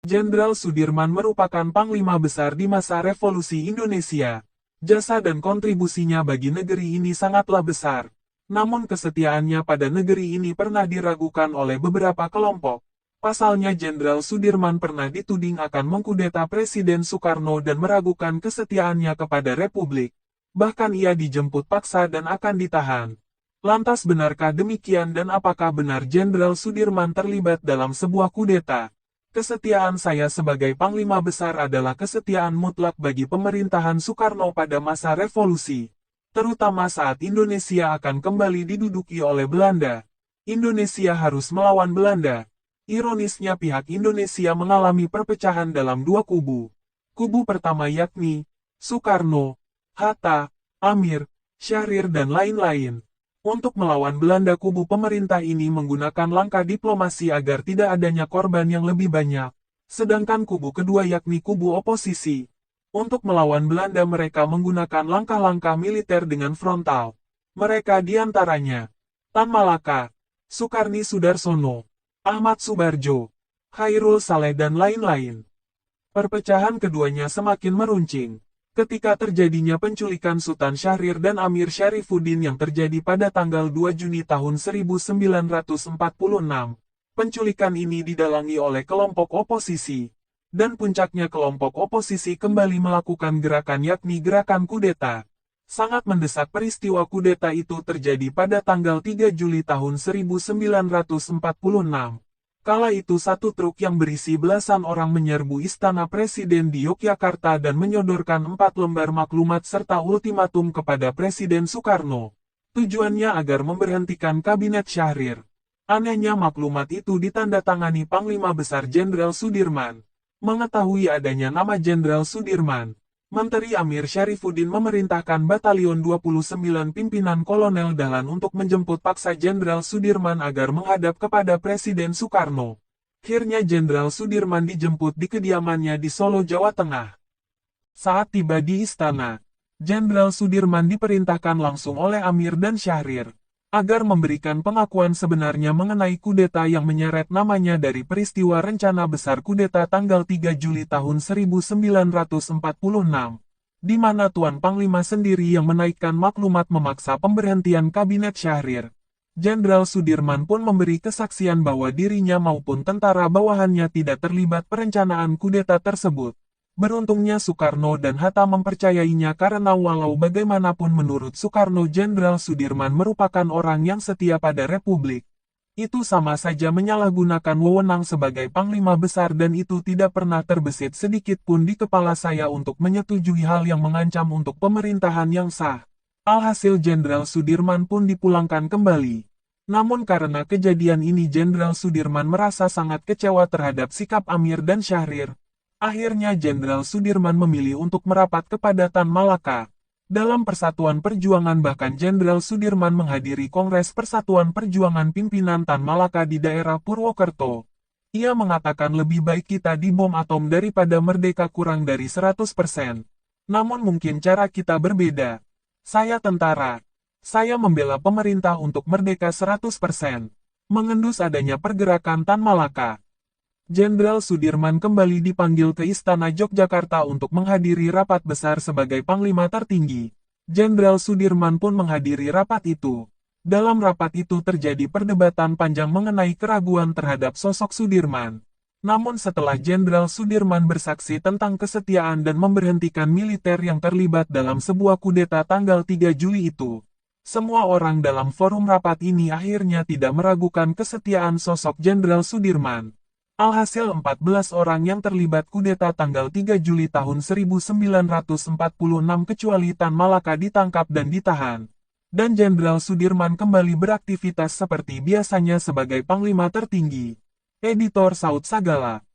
Jenderal Sudirman merupakan panglima besar di masa Revolusi Indonesia. Jasa dan kontribusinya bagi negeri ini sangatlah besar. Namun kesetiaannya pada negeri ini pernah diragukan oleh beberapa kelompok. Pasalnya Jenderal Sudirman pernah dituding akan mengkudeta Presiden Soekarno dan meragukan kesetiaannya kepada Republik. Bahkan ia dijemput paksa dan akan ditahan. Lantas benarkah demikian dan apakah benar Jenderal Sudirman terlibat dalam sebuah kudeta? Kesetiaan saya sebagai Panglima Besar adalah kesetiaan mutlak bagi pemerintahan Soekarno pada masa revolusi. Terutama saat Indonesia akan kembali diduduki oleh Belanda. Indonesia harus melawan Belanda. Ironisnya pihak Indonesia mengalami perpecahan dalam dua kubu. Kubu pertama yakni Soekarno, Hatta, Amir, Syahrir dan lain-lain. Untuk melawan Belanda, kubu pemerintah ini menggunakan langkah diplomasi agar tidak adanya korban yang lebih banyak. Sedangkan kubu kedua yakni kubu oposisi. Untuk melawan Belanda mereka menggunakan langkah-langkah militer dengan frontal. Mereka diantaranya Tan Malaka, Sukarni Sudarsono, Ahmad Subarjo, Khairul Saleh dan lain-lain. Perpecahan keduanya semakin meruncing. Ketika terjadinya penculikan Sultan Syahrir dan Amir Syarifuddin yang terjadi pada tanggal 2 Juni tahun 1946, penculikan ini didalangi oleh kelompok oposisi. Dan puncaknya kelompok oposisi kembali melakukan gerakan yakni gerakan kudeta. Sangat mendesak peristiwa kudeta itu terjadi pada tanggal 3 Juli tahun 1946. Kala itu satu truk yang berisi belasan orang menyerbu Istana Presiden di Yogyakarta dan menyodorkan 4 lembar maklumat serta ultimatum kepada Presiden Soekarno. Tujuannya agar memberhentikan Kabinet Syahrir. Anehnya maklumat itu ditandatangani Panglima Besar Jenderal Sudirman. Mengetahui adanya nama Jenderal Sudirman, Menteri Amir Syarifuddin memerintahkan Batalion 29 pimpinan Kolonel Dahlan untuk menjemput paksa Jenderal Sudirman agar menghadap kepada Presiden Soekarno. Akhirnya Jenderal Sudirman dijemput di kediamannya di Solo, Jawa Tengah. Saat tiba di istana, Jenderal Sudirman diperintahkan langsung oleh Amir dan Syahrir agar memberikan pengakuan sebenarnya mengenai kudeta yang menyeret namanya dari peristiwa rencana besar kudeta tanggal 3 Juli tahun 1946, di mana Tuan Panglima sendiri yang menaikkan maklumat memaksa pemberhentian Kabinet Syahrir. Jenderal Sudirman pun memberi kesaksian bahwa dirinya maupun tentara bawahannya tidak terlibat perencanaan kudeta tersebut. Beruntungnya Soekarno dan Hatta mempercayainya karena walau bagaimanapun menurut Soekarno Jenderal Sudirman merupakan orang yang setia pada Republik. Itu sama saja menyalahgunakan wewenang sebagai Panglima Besar dan itu tidak pernah terbesit sedikit pun di kepala saya untuk menyetujui hal yang mengancam untuk pemerintahan yang sah. Alhasil Jenderal Sudirman pun dipulangkan kembali. Namun karena kejadian ini Jenderal Sudirman merasa sangat kecewa terhadap sikap Amir dan Syahrir. Akhirnya Jenderal Sudirman memilih untuk merapat kepada Tan Malaka. Dalam Persatuan Perjuangan bahkan Jenderal Sudirman menghadiri Kongres Persatuan Perjuangan pimpinan Tan Malaka di daerah Purwokerto. Ia mengatakan lebih baik kita dibom atom daripada merdeka kurang dari 100%. Namun mungkin cara kita berbeda. Saya tentara. Saya membela pemerintah untuk merdeka 100%. Mengendus adanya pergerakan Tan Malaka. Jenderal Sudirman kembali dipanggil ke Istana Yogyakarta untuk menghadiri rapat besar sebagai Panglima tertinggi. Jenderal Sudirman pun menghadiri rapat itu. Dalam rapat itu terjadi perdebatan panjang mengenai keraguan terhadap sosok Sudirman. Namun setelah Jenderal Sudirman bersaksi tentang kesetiaan dan memberhentikan militer yang terlibat dalam sebuah kudeta tanggal 3 Juli itu, semua orang dalam forum rapat ini akhirnya tidak meragukan kesetiaan sosok Jenderal Sudirman. Alhasil 14 orang yang terlibat kudeta tanggal 3 Juli tahun 1946 kecuali Tan Malaka ditangkap dan ditahan. Dan Jenderal Sudirman kembali beraktivitas seperti biasanya sebagai Panglima tertinggi. Editor Saud Sagala.